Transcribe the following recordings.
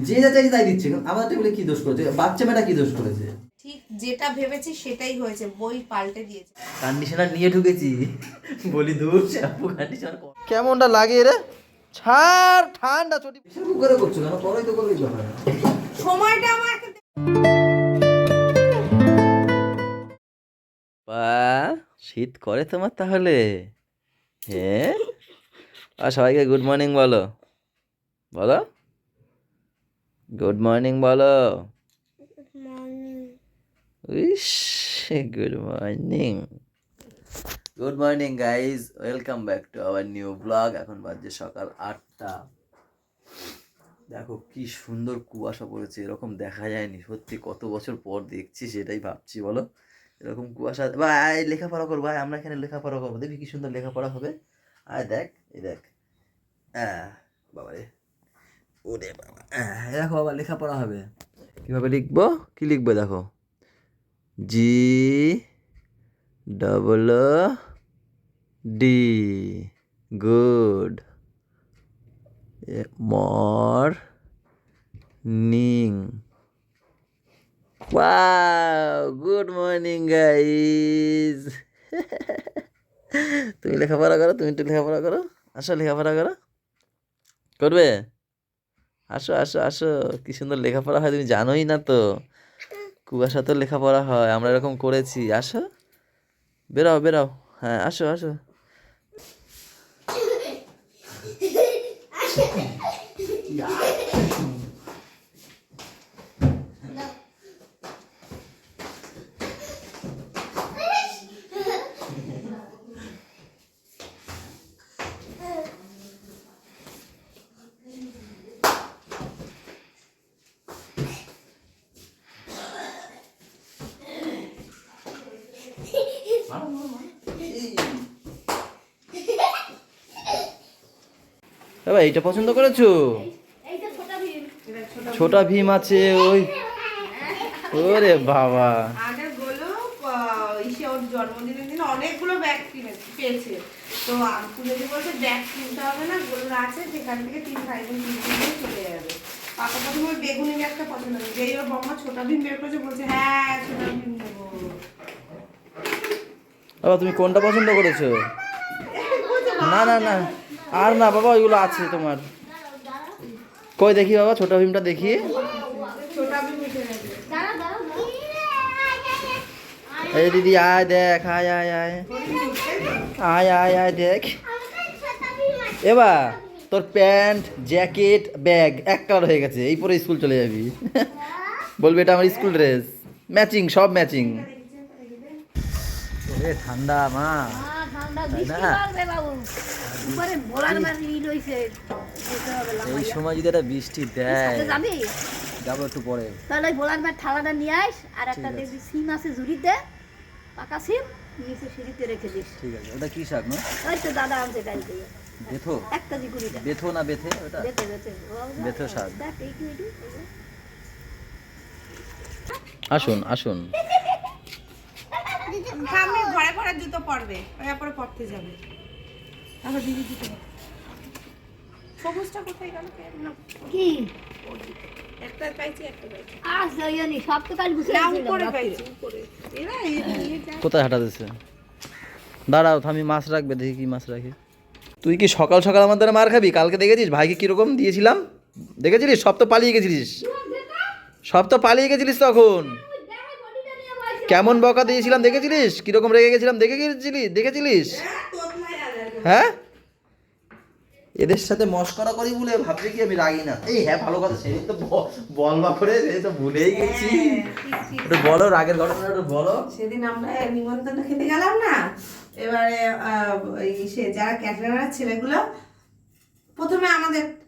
যে যা চাইছে তাই দিচ্ছে, আমাদের টেবিলে কি দোষ করেছে? বাচ্চা মেয়েটা কি দোষ করেছে? ঠিক যেটা ভেবেছি সেটাই হয়েছে, বই পাল্টে দিয়েছে। কন্ডিশনার নিয়ে ঢুকেছি, বলি দূর শ্যাম্পু কন্ডিশনার কেমনটা লাগে রে? ছাড়, ঠান্ডা চটি শ্যাম্পু করে করছো কেন? পরেই তো করলেই তো হয়। সময়টা আমাকে বা শীত করে তোমার তাহলে? হ্যাঁ, আর সবাইকে গুড মর্নিং বলো, বলো গুড মর্নিং বলো। Wish, good morning, good morning guys, welcome back to our new blog. এখন বাজে সকাল 8টা। দেখো কি সুন্দর কুয়াশা পড়েছে, এরকম দেখা যায়নি সত্যি, কত বছর পর দেখছি, সেটাই ভাবছি বলো। এরকম কুয়াশা, ভাই লেখাপড়া করবো, ভাই আমরা এখানে লেখাপড়া করবো, দেখবি কি সুন্দর লেখাপড়া হবে। আয় দেখ, এই দেখ, বাবা রে, ওরে বাবা, দেখো বাবা লেখাপড়া হবে। কীভাবে লিখবো? কি লিখবো দেখো, G double D, good morning. Wow, good morning guys. তুমি লেখাপড়া করো, তুমি একটু লেখাপড়া করো, আসো লেখাপড়া করো, করবে? আসো আসো আসো, কি সুন্দর লেখাপড়া হয়, তুমি জানোই না তো। কুয়াশা তো লেখাপড়া হয়, আমরা এরকম করেছি। আসো, বেরাও বেরাও, হ্যাঁ আসো আসো। বাবা এইটা পছন্দ করেছো? ছোটা ভীম আছে ওই, ওরে বাবা। আগে গোলু ইসে ওর জন্মদিনের দিন অনেকগুলো ব্যাগ পেয়েছে, তো তুলে বলছে ব্যাগ কিনতে হবে না, গোলুর আছে, সেখান থেকে 3 ভাই বোন 3 দিন চলে যাবে। পাপা প্রথমে ওই বেগুনি ব্যাগটা পছন্দ করে, যেই ওর বাবা ছোটা ভীম বের করেছে বলছে হ্যাঁ ছোটা ভীম নেবো। বাবা তুমি কোনটা পছন্দ করেছো? না না না, আর না বাবা, ওইগুলো আছে তোমার। কই দেখি বাবা, ছোটা ভীমটা দেখি। ছোটা ভীম মিঠে নেবে। এই দিদি আয় দেখ, আয় আয় আয় আয় আয় আয় দেখ। এবার তোর প্যান্ট জ্যাকেট ব্যাগ এক কালার হয়ে গেছে, এই পরে স্কুল চলে যাবি। বলবি এটা আমার স্কুল ড্রেস, ম্যাচিং, সব ম্যাচিং। এ ঠান্ডা মা, এই সময় যদি একটা বৃষ্টি দেয়, যাবো একটু পরে। তাহলে ভোলার মাঠ থালাটা নিয়ে আস, আর একটা দেখবি সিম আছে ঝুড়িতে, পাকা সিম নিচে সিঁড়িতে রেখে দিস। ঠিক আছে, ওটা কি শাক না? ওই তো দাদা আনছে গাড়ি থেকে, বেথো, 1 কেজি কুড়িটা। বেথো না বেথে, ওটা বেথে বেথে বেথো শাক। দেখ এইটু এইটু। আসুন আসুন। সামনে ঘরে ঘরে জুতো পরবে, এরপরে পড়তে যাবে। তারপর দিদি জুতো সবুজটা কোথায় গেল? কি একটা পাইছি, একটা পাইছি। আজ যাইনি, সব তো কাল গুছিয়ে নাম দিয়েছিলাম করে রাত্রে। পাইছি উপরে। এরা এই নিয়ে যায়। কোথায় হাঁটা দিচ্ছে? দাঁড়াও, থামি মাছ রাখবে, দেখি কি মাছ রাখি। তুই কি সকাল সকাল আমার দ্বারা মার খাবি? কালকে দেখেছিস ভাইকে কিরকম দিয়েছিলাম, দেখেছিলিস? সব তো পালিয়ে গেছিলিস, সব তো পালিয়ে গেছিলিস তখন। কেমন বকা দিয়েছিলাম দেখেছিলিস? কিরকম রেগে গেছিলাম দেখেছিলিস? হ্যাঁ, এদের সাথে মস্করা করি বলে ভাবছে কি আমি রাগি না। এই হ্যাঁ, ভালো কথা, সেই তো বল বা করে, সেই তো ভুলেই গেছি। একটু বলো রাগের ঘটনা, একটু বলো। সেদিন আমরা নিমন্ত্রণ খেতে গেলাম না, এবারে সে যারা ক্যাটারার ছেলেগুলো, প্রথমে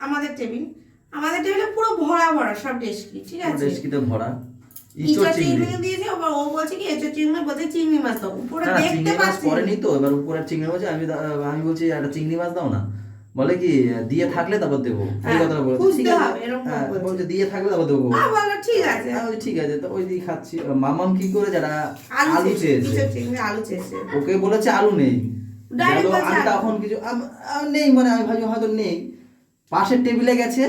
আমাদের টেবিলে পুরো ভরা ভরা সব ডেস্কি, ঠিক আছে, ডেস্কিতে ভরা ইঁচড় চিংড়ি দিয়েছে। ও বলছে কি এঁচড় চিংড়ি, বলছে চিংড়ি মাছ দাও, উপরে দেখতে পাচ্ছি পরে নি তো, এবার উপরের চিংড়ি মাছ আমি বলছি একটা চিংড়ি মাছ দাও না, বলে কি দিয়ে থাকলে তারপর দেবো, এই কথাটা বলেছে। খুঁজতে হবে এরকম বলছে। বলছে দিয়ে থাকলে তারপর দেবো। বললো ঠিক আছে, আমি বলছি ঠিক আছে, তো ওই দিয়ে খাচ্ছি। মামাম কি করে, যারা আলু আলু চেয়েছে, ইঁচড় চিংড়ি আলু চেয়েছে, ওকে বলেছে আলু নেই, Direct গেলো, বলছে আমি আলু। তখন কিছু নেই, মানে আমি ভাবছি হয়তো নেই। পাশের টেবিলে গেছে,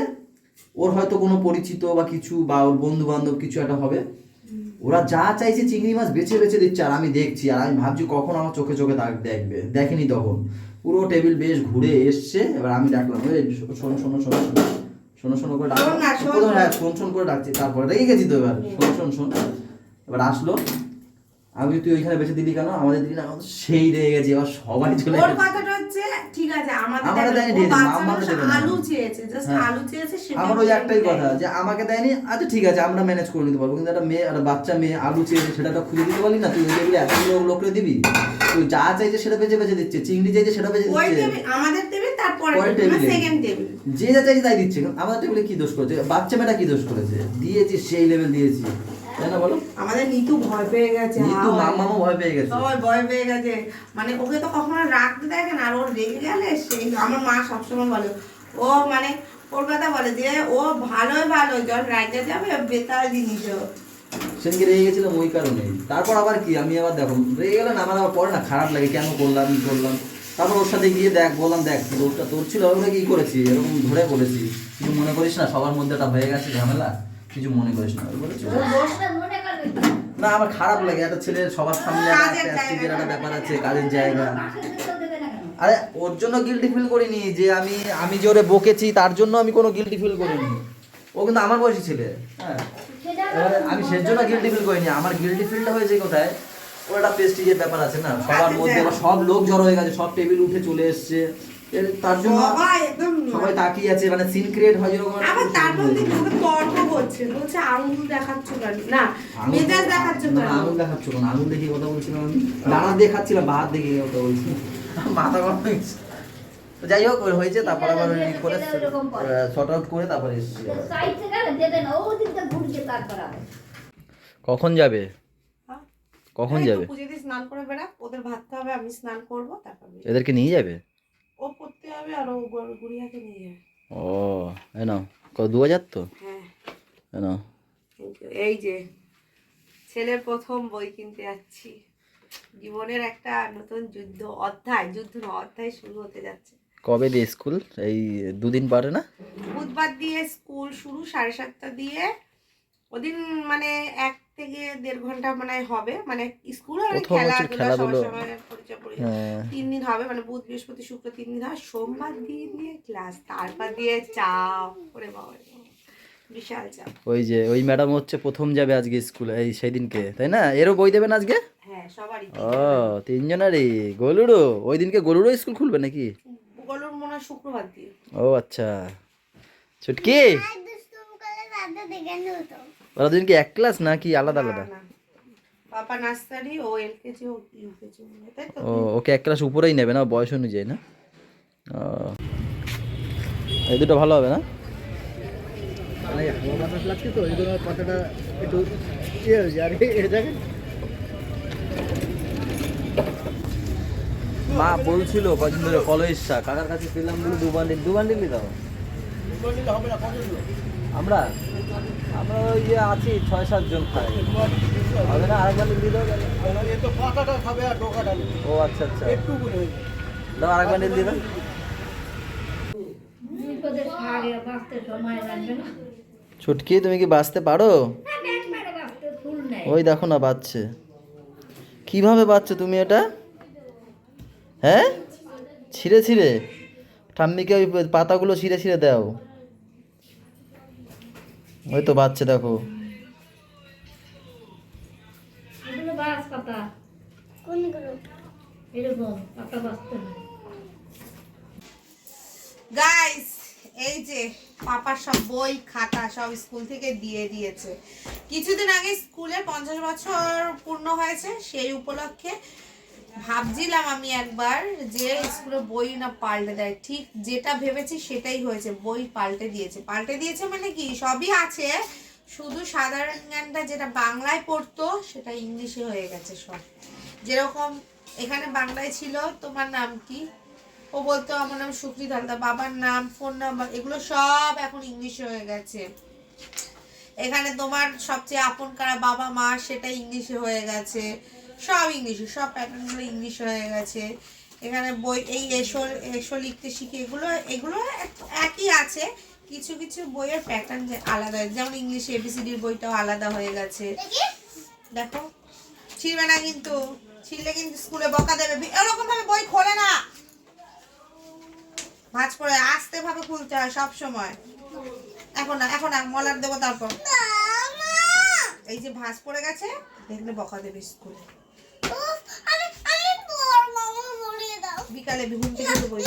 ওর হয়তো কোনো পরিচিত বা কিছু বা ওর বন্ধু বান্ধব কিছু একটা হবে, ওরা যা চাইছে চিংড়ি মাছ বেছে বেছে দিচ্ছে, আর আমি দেখছি, আর আমি ভাবছি কখন আমার চোখে চোখে দেখবে, দেখেনি তখন পুরো টেবিল বেশ ঘুরে এসছে। এবার আমি ডাকলাম, ওই শোনো শোনো শোনো শোনো শোনো শোনো করে ডাকলাম, প্রথমে হ্যাঁ শোন শোন করে ডাকছি, তারপরে রেগে গেছি তো এবার শোন শোন শোন। এবার আসলো, আমি তুই ওইখানে বেঁচে দিলি কেন, আমাদের দিলি না, সেই রেগে গেছি। এবার সবাই চলে ওর কথাটা হচ্ছে ঠিক আছে, আমাদের দেয়নি, আলু চেয়েছে, জাস্ট আলু চেয়েছে, সেটা আমার ওই একটাই কথা যে আমাকে দেয়নি, আচ্ছা ঠিক আছে আমরা ম্যানেজ করে নিতে পারবো, কিন্তু একটা মেয়ে, একটা বাচ্চা মেয়ে আলু চেয়েছে, সেটা তো খুঁজে দিতে পারলি না, তুই ওই টেবিলে এতগুলো লোকরে দিবি, তুই যা চাইছে সেটা বেঁচে বেঁচে দিচ্ছে, চিংড়ি চাইছে সেটা বেঁচে ওই দিচ্ছে, টেবিল আমাদের টেবিল, তারপরে সেকেন্ড টেবিল যে যা চাইছে তাই দিচ্ছে। আমাদের টেবিলে কি দোষ করেছে, বাচ্চা মেয়েটা কি দোষ করেছে, দিয়েছি সেই লেভেল দিয়েছি, তাই না বলো? আমাদের নিতু ভয় পেয়ে গেছে, নিতু মামাও ভয় পেয়ে গেছে, সবাই ভয় পেয়ে গেছে, মানে ওকে তো কখনো রাখতে দেখে না, আর ওর রেগে গেলে সেই, আমার মা সবসময় বলে, ও মানে ওর কথা বলে যে ও ভালোই ভালো, যখন রাইতে যাবে বেতাল জিনিস। সেদিনকে রেগে গেছিলাম ওই কারণে। তারপর আবার কি, আমি আবার দেখো রেগে গেলে না, আমার আবার পরে না খারাপ লাগে, কেন করলাম ই করলাম। তারপর ওর সাথে গিয়ে বললাম, দেখ দোষটা তোর ছিল, ওরা কি করেছি, এরকম ধরে বলেছি, কিছু মনে করিস না, সবার মধ্যে একটা হয়ে গেছে ঝামেলা, কিছু মনে করিস না বলেছি। না আমার খারাপ লাগে, একটা ছেলে সবার সামনে একটা ব্যাপার আছে, কাজের জায়গা। আরে ওর জন্য গিল্টি ফিল করিনি, যে আমি যে ওরে বকেছি তার জন্য আমি কোনো গিল্টি ফিল করিনি, ও কিন্তু আমার বয়সী ছেলে, হ্যাঁ। আমি সের জন্য গিল্টি ফিল করিনি, আমার গিল্টি ফিলটা হয়েছে কোথায়, ওর একটা প্রেস্টিজের ব্যাপার আছে না, সবার মধ্যে সব লোক জড়ো হয়ে গেছে, সব টেবিল উঠে চলে এসছে, তার জন্য সবাই তাকিয়ে আছে, মানে সিন ক্রিয়েট হয় যেরকম। আবার তার মধ্যে তর্ক করছে, বলছে আঙুল দেখাচ্ছ কেন, না মেজাজ দেখাচ্ছ কেন, আঙুল দেখাচ্ছ কেন, আঙুল দেখিয়ে কথা বলছিলাম, আমি দাঁড়া দেখাচ্ছিলাম, বাহাত দেখিয়ে কথা বলছি, মাথা গরম হয়ে গেছে। যাই হোক হয়েছে, তারপর আবার করে শর্ট আউট করে তারপরে এসেছি। কখন যাবে, কখন যাবে? পুজো দিয়ে স্নান করে বেড়া, ওদের ভাততে হবে, আমি স্নান করবো, তারপর এদেরকে নিয়ে যাবে, ও পড়তে হবে, আর ও গুড়িয়াকে নিয়ে যাবে। ও এই নাও, 2000 তো, হ্যাঁ এই নাও। এই যে ছেলের প্রথম বই কিনতে যাচ্ছি, জীবনের একটা নতুন অধ্যায় শুরু হতে যাচ্ছে। কবে দিয়ে স্কুল, এই দুদিন পরে না? বুধবার দিয়ে স্কুল শুরু, 7:30 দিয়ে, ওদিন মানে 1 থেকে 1.5 ঘন্টা মানে হবে, মানে স্কুল আর খেলাধুলো 3 দিন হবে, মানে বুধ বৃহস্পতি শুক্র 3 দিন হয়, সোমবার দিয়ে ক্লাস, তারপর দিয়ে চাপ করে বাবা, বিশাল চাপ। ওই যে ওই ম্যাডাম হচ্ছে প্রথম যাবে আজকে স্কুলে, এই সেই দিনকে, তাই না? এরও বই দেবেন আজকে? হ্যাঁ সবারই। ও 3 জনেরই। গলুরও ওই দিনকে, গলুরও স্কুল খুলবে নাকি? গলুর মনে হয় শুক্রবার দিয়ে। ও আচ্ছা, ছুটকি ওরা দুদিন কি এক ক্লাস নাকি আলাদা আলাদা? পাপা নার্সারি, ও এলকেজি, ও ইউকেজি, তাই তো। ও ওকে এক ক্লাস উপরেই নেবে না, বয়স অনুযায়ী না? ও এই দুটো ভালো হবে না? মা বলছিল কদিন ধরে কলেজ শাক কাকার কাছে পেলাম বলে 2 বান্ডিল দাও। আমরা ওই যে আছি 6-7 জন খাই, হবে না? আরেক বান্ডিল দিয়ে দাও। ও আচ্ছা আচ্ছা, দাও আরেক বান্ডিল দিয়ে দাও। ছুটকি তুমি কি বাঁচতে পারো? ওই দেখো না বাঁচছে, কিভাবে বাঁচছো তুমি এটা? হ্যাঁ ছিঁড়ে ছিঁড়ে, ঠাম্মিকে ওই পাতাগুলো ছিঁড়ে ছিঁড়ে দাও, ওই তো বাচ্চা দেখো। গাইস এই যে পাপার সব বই খাতা সব স্কুল থেকে দিয়ে দিয়েছে। কিছুদিন আগে স্কুলের 50 বছর পূর্ণ হয়েছে, সেই উপলক্ষে ভাবছিলাম আমি একবার যে স্কুলের বই না পাল্টে দেয়, ঠিক যেটা ভেবেছি সেটাই হয়েছে, বই পাল্টে দিয়েছে মানে কি, সবই আছে, শুধু সাধারণ জ্ঞানটা যেটা বাংলায় পড়তো সেটা ইংলিশে হয়ে গেছে সব। যেরকম এখানে বাংলায় ছিল তোমার নাম কি, ও বলতো আমার নাম সুকৃত হালদার, বাবার নাম, ফোন নাম্বার, এগুলো সব এখন ইংলিশে হয়ে গেছে। এখানে তোমার সবচেয়ে আপন কারা বাবা মা, সেটা ইংলিশে হয়ে গেছে, সব ইংলিশে, সব প্যাটার্নগুলো ইংলিশ হয়ে গেছে। এখানে বই এই এসো লিখতে শিখে, এগুলো একই আছে, কিছু কিছু বইয়ের প্যাটার্ন আলাদা, যেমন ইংলিশে এবিসিডির বইটাও আলাদা হয়ে গেছে। দেখো ছিঁড়বে না কিন্তু, ছিঁড়লে কিন্তু স্কুলে বকা দেবে। এরকম ভাবে বই খোলে না, ভাঁজ করে আস্তে ভাবে খুলতে হয় সব সময়। এখন না, এখন না, মলার দেবো তারপর। এই যে ভাঁজ পড়ে গেছে, দেখলে বকা দেবে স্কুলে। বিকালে ঘুম থেকে বই,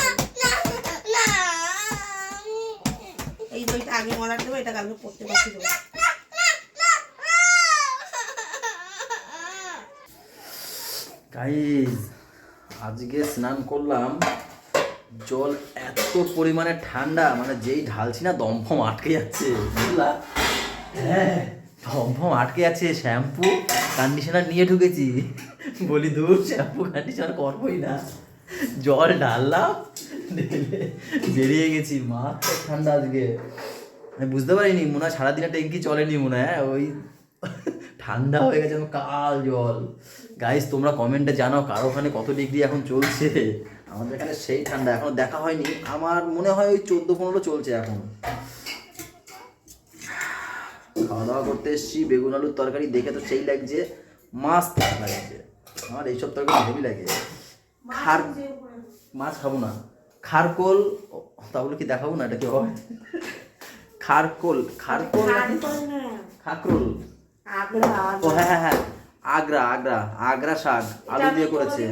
এই বইটা আগে মলার দেবো, এটা কালকে পড়তে বসে দেবো। গাইস আজকে স্নান করলাম, জল এত পরিমাণে ঠান্ডা, মানে যেই ঢালছি না দমফম আটকে যাচ্ছে, বুঝলা? হ্যাঁ দমফম আটকে যাচ্ছে। শ্যাম্পু কন্ডিশনার নিয়ে ঢুকেছি, বলি দূর শ্যাম্পু কন্ডিশনার করবোই না, জল ঢাললাম, ঢেলে বেরিয়ে গেছি। মারাত্মক ঠান্ডা আজকে, আমি বুঝতে পারিনি, মনে হয় সারাদিনে ট্যাঙ্কি চলেনি মনে হয়, ওই ঠান্ডা হয়ে গেছে কাল জল। গাইস তোমরা কমেন্টে জানাও কার ওখানে কত ডিগ্রি এখন চলছে। আমাদের এখানে সেই ঠান্ডা, এখনো দেখা হয়নি, আমার মনে হয় ওই 14-15 চলছে এখন। খাওয়া দাওয়া করতে এসেছি, বেগুন আলুর তরকারি দেখে তো সেই লাগছে, মাছ লাগছে। আমার এইসব তরকারি হেভি লাগে। মাছ খাবো না, খারকোল, তাহলে কি দেখাবো না, এটা কি হয়? খারকোল, খারকোল, খাকরোল, ও হ্যাঁ হ্যাঁ হ্যাঁ, আগ্রা আগ্রা আগ্রা শাক আলু দিয়ে করেছে।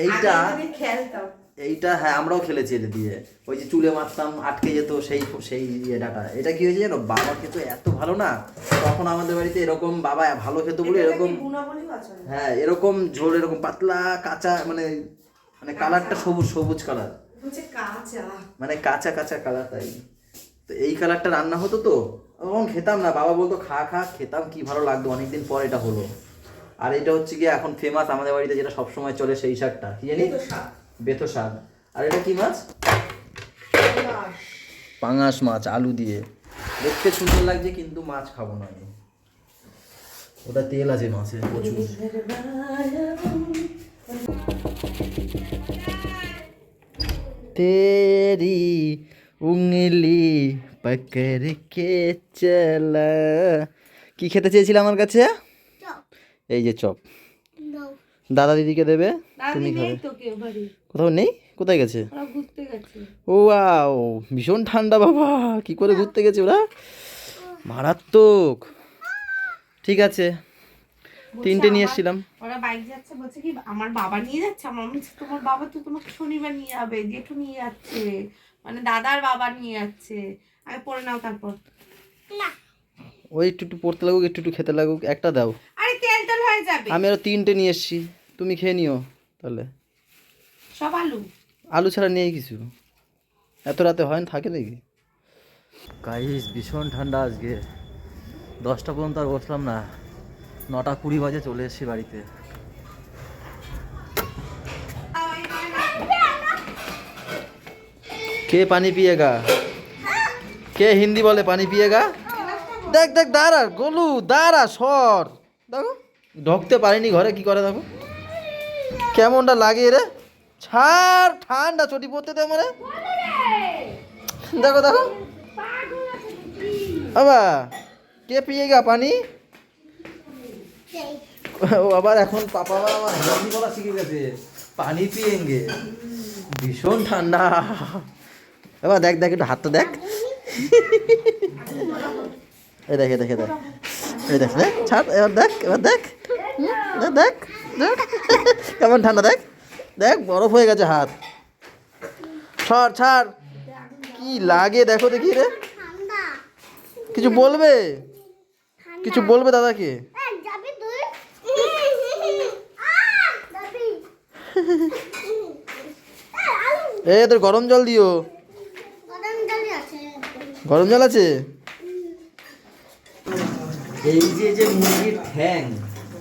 এইটা এইটা হ্যাঁ আমরাও খেলেছি এটা দিয়ে, ওই যে চুলে মারতাম আটকে যেত, সেই সেই ইয়েটাকা। এটা কি হয়েছে জানো, বাবা খেত এত ভালো না, তখন আমাদের বাড়িতে এরকম বাবা ভালো খেত বলে এরকম, হ্যাঁ এরকম ঝোল, এরকম পাতলা কাঁচা, মানে মানে কালারটা সবুজ সবুজ কালার, মানে কাঁচা কাঁচা কালার। তাই তো এই কালারটা রান্না হতো তো, তখন খেতাম না, বাবা বলতো খা খা, খেতাম, কি ভালো লাগতো। অনেকদিন পর এটা হলো। আর এটা হচ্ছে গিয়ে এখন ফেমাস আমাদের বাড়িতে, যেটা সবসময় চলে সেই শাকটা, কি জানি, বেথো শাক। আর এটা কি মাছ? পাঙাশ মাছ আলু দিয়ে, দেখতে সুন্দর লাগছে, কিন্তু মাছ খাবো না আমি, ওটা তেল আছে মাছের প্রচুর। তেরি উংলি পকড় কে চলা। কি খেতে চেয়েছিলে আমার কাছে? এই যে চপ, দাদা দিদিকে দেবে, তুমি খাবে। কোথাও নেই, কোথায় গেছে? ও ওয়াও, ভীষণ ঠান্ডা বাবা, কি করে ঘুরতে গেছে ওরা, মারাত্মক। ঠিক আছে, 3টে নিয়ে এসেছিলাম। ওরা বাইক যাচ্ছে, বলছে কি আমার বাবা নিয়ে যাচ্ছে, আমার বলছে তোমার বাবা তো তোমাকে শনিবার নিয়ে যাবে, জেঠু নিয়ে যাচ্ছে, মানে দাদার বাবা নিয়ে যাচ্ছে, আগে পড়ে নাও তারপর। না ওই একটু একটু পড়তে লাগুক, একটু একটু খেতে লাগুক, একটা দাও। আরে তেল তেল হয়ে যাবে। আমি আরো 3টে নিয়ে এসেছি, তুমি খেয়ে নিও তাহলে। সব আলু আলু ছাড়া নেই কিছু, এত রাতে হয় না, থাকে নাকি? গাইস ভীষণ ঠান্ডা আজকে, 10টা পর্যন্ত আর বসলাম না, 9:20 বাজে চলে এসেছি বাড়িতে। কে পানি পিয়েগা, কে হিন্দি বলে পানি পিয়েগা? দেখ দেখ, দাঁড়া গোলু, দাঁড়া সর, দেখো ঢুকতে পারিনি ঘরে, কি করে দেখো কেমনটা লাগে রে, ছাড়, ঠান্ডা চটি পড়তে দে মানে, দেখো দেখো বাবা, কে পিয়েগা পানি? ও আবার এখন পাপা আমার হিন্দি বলা শিখে গেছে, পানি পিয়েঙ্গে, ভীষণ ঠান্ডা। এবার দেখ দেখ, একটু হাতটা দেখ, এই দেখ এই দেখ এই দেখ এই দেখ, দেখ ছাড়, এবার দেখ, এবার দেখ, দেখ দেখ কেমন ঠান্ডা, দেখ দেখ বরফ হয়ে গেছে হাত, ছাড় ছাড়, কি লাগে দেখো দেখি রে, কিছু বলবে, কিছু বলবে দাদাকে? এ তোর গরম জল দিও, গরম জল আছে। এই যে যে মুরগির ঠ্যাং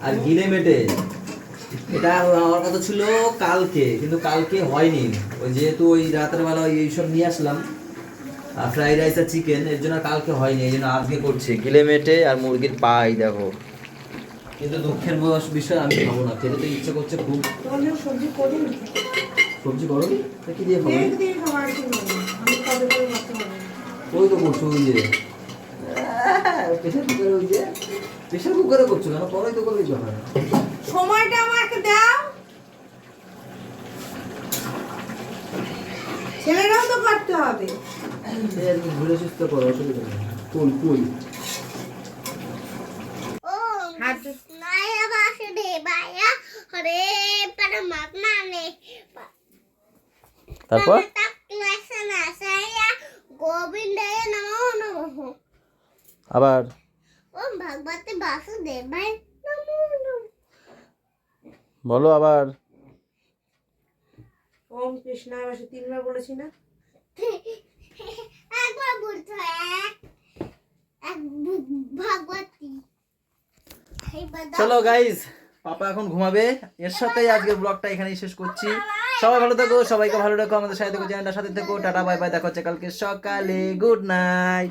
আর গিলে মেটে, এটা আমার কথা ছিল কালকে, কিন্তু কালকে হয়নি, ওই যেহেতু ওই রাতের বেলা এইসব নিয়ে আসলাম, ফ্রাইড রাইস আর চিকেন, এর জন্য কালকে হয়নি, এই জন্য আজকে করছি গিলে মেটে আর মুরগির পাই। দেখো, কিন্তু দুঃখের বিষয় আমি খাবো না, খেতে তো ইচ্ছে করছে খুব। সবজি করো, কি দিয়ে খাবো? কত করে করতে হবে ওই তো করছো ওই যে প্রেশার কুকারে করছো কেন? পরে তো করলেই তো হয়। সময়টা আমাকে দাও, ছেলেরাও তো করতে হবে। সে আর কি ঘুরে সুস্থ করো, অসুবিধা নেই। কুল কুল হাত Naya Vasudevaya Hare Paramatmane তারপর Taklasana Saya Govindaya Namo Namo আবার Om Bhagavate Vasudevaya Namo Namo বলো আবার। ওম কৃষ্ণায় বাসে 3 বার বলেছি না? একবার বলতে হয় এক ভগবতী চলো গাইস, পাপা এখন ঘুমাবে। এর সাথেই আজকের ব্লগটা এখানেই শেষ করছি। সবাই ভালো থেকো, সবাইকে ভালো রাখো, আমাদের সাথে থেকো, চ্যানেলটার সাথে থেকো। টাটা বাই বাই, দেখা হচ্ছে কালকে সকালে। Good night.